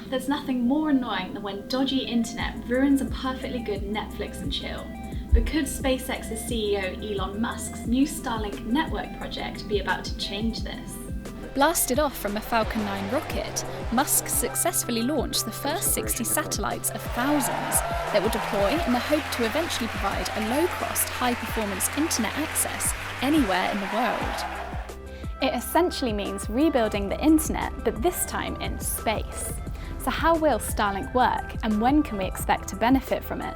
There's nothing more annoying than when dodgy internet ruins a perfectly good Netflix and chill. But could SpaceX's CEO Elon Musk's new Starlink network project be about to change this? Blasted off from a Falcon 9 rocket, Musk successfully launched the first 60 satellites of thousands that will deploy in the hope to eventually provide a low-cost, high-performance internet access anywhere in the world. It essentially means rebuilding the internet, but this time in space. So how will Starlink work, and when can we expect to benefit from it?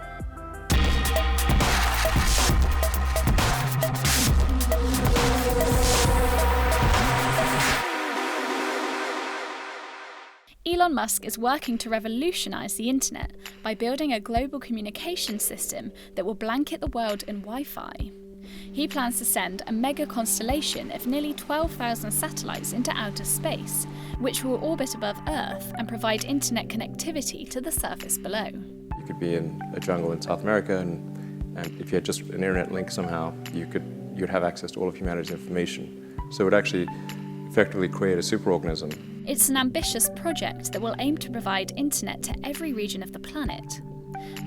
Elon Musk is working to revolutionize the internet by building a global communication system that will blanket the world in Wi-Fi. He plans to send a mega-constellation of nearly 12,000 satellites into outer space, which will orbit above Earth and provide internet connectivity to the surface below. You could be in a jungle in South America, and if you had just an internet link somehow, you'd have access to all of humanity's information. So it would actually effectively create a superorganism. It's an ambitious project that will aim to provide internet to every region of the planet.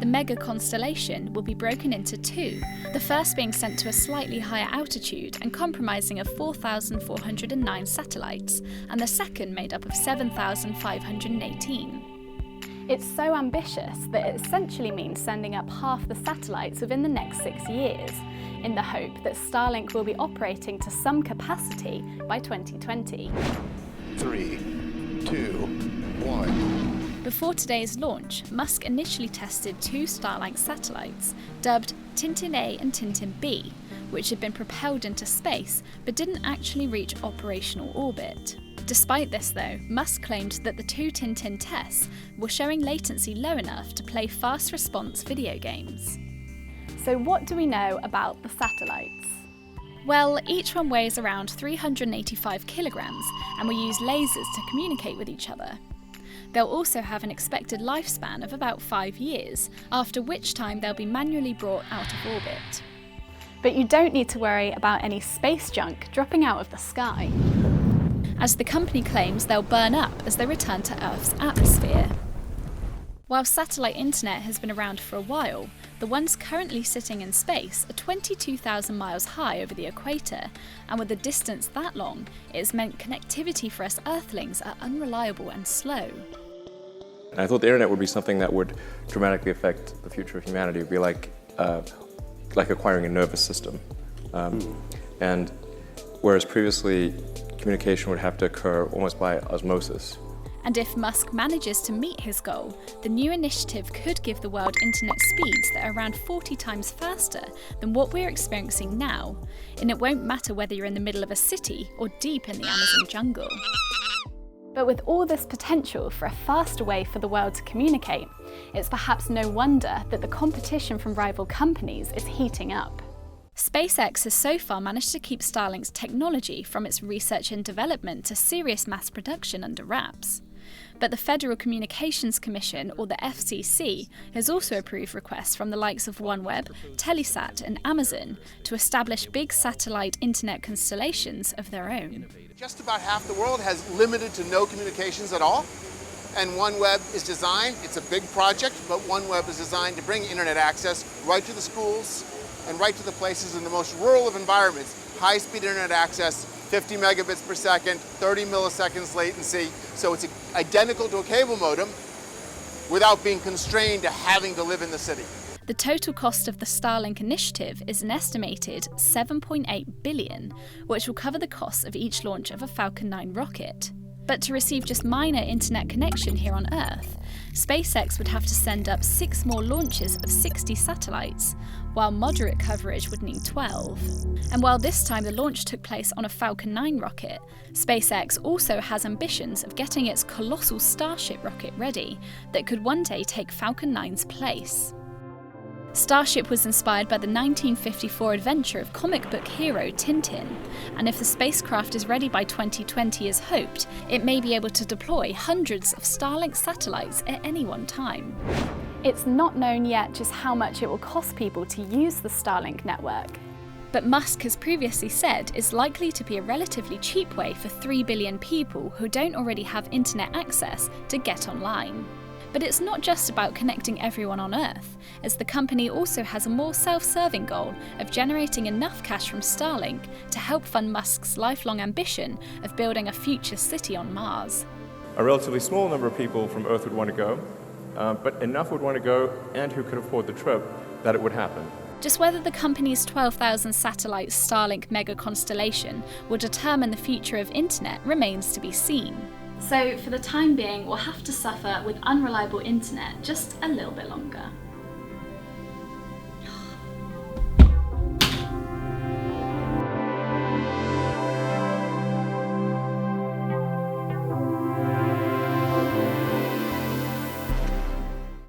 The MEGA-CONSTELLATION will be broken into two, the first being sent to a slightly higher altitude and comprising of 4,409 satellites, and the second made up of 7,518. It's so ambitious that it essentially means sending up half the satellites within the next 6 years, in the hope that Starlink will be operating to some capacity by 2020. 3, 2, 1. Before today's launch, Musk initially tested two Starlink satellites, dubbed Tintin A and Tintin B, which had been propelled into space but didn't actually reach operational orbit. Despite this though, Musk claimed that the two Tintin tests were showing latency low enough to play fast response video games. So what do we know about the satellites? Well, each one weighs around 385 kilograms and will use lasers to communicate with each other. They'll also have an expected lifespan of about 5 years, after which time they'll be manually brought out of orbit. But you don't need to worry about any space junk dropping out of the sky, as the company claims they'll burn up as they return to Earth's atmosphere. While satellite internet has been around for a while, the ones currently sitting in space are 22,000 miles high over the equator, and with a distance that long, it has meant connectivity for us Earthlings are unreliable and slow. And I thought the internet would be something that would dramatically affect the future of humanity. It would be like acquiring a nervous system. And whereas previously communication would have to occur almost by osmosis. And if Musk manages to meet his goal, the new initiative could give the world internet speeds that are around 40 times faster than what we're experiencing now, and it won't matter whether you're in the middle of a city or deep in the Amazon jungle. But with all this potential for a faster way for the world to communicate, it's perhaps no wonder that the competition from rival companies is heating up. SpaceX has so far managed to keep Starlink's technology from its research and development to serious mass production under wraps. But the Federal Communications Commission, or the FCC, has also approved requests from the likes of OneWeb, Telesat and Amazon to establish big satellite internet constellations of their own. Just about half the world has limited to no communications at all. And OneWeb is designed, it's a big project, but OneWeb is designed to bring internet access right to the schools and right to the places in the most rural of environments. High-speed internet access, 50 megabits per second, 30 milliseconds latency, so it's identical to a cable modem without being constrained to having to live in the city. The total cost of the Starlink initiative is an estimated $7.8 billion, which will cover the costs of each launch of a Falcon 9 rocket. But to receive just minor internet connection here on Earth, SpaceX would have to send up 6 more launches of 60 satellites, while moderate coverage would need 12. And while this time the launch took place on a Falcon 9 rocket, SpaceX also has ambitions of getting its colossal Starship rocket ready that could one day take Falcon 9's place. Starship was inspired by the 1954 adventure of comic book hero Tintin, and if the spacecraft is ready by 2020 as hoped, it may be able to deploy hundreds of Starlink satellites at any one time. It's not known yet just how much it will cost people to use the Starlink network. but Musk has previously said is likely to be a relatively cheap way for 3 billion people who don't already have internet access to get online. But it's not just about connecting everyone on Earth, as the company also has a more self-serving goal of generating enough cash from Starlink to help fund Musk's lifelong ambition of building a future city on Mars. A relatively small number of people from Earth would want to go, but enough would want to go and who could afford the trip that it would happen. Just whether the company's 12,000 satellite Starlink MEGA-CONSTELLATION will determine the future of internet remains to be seen. So for the time being, we'll have to suffer with unreliable internet just a little bit longer.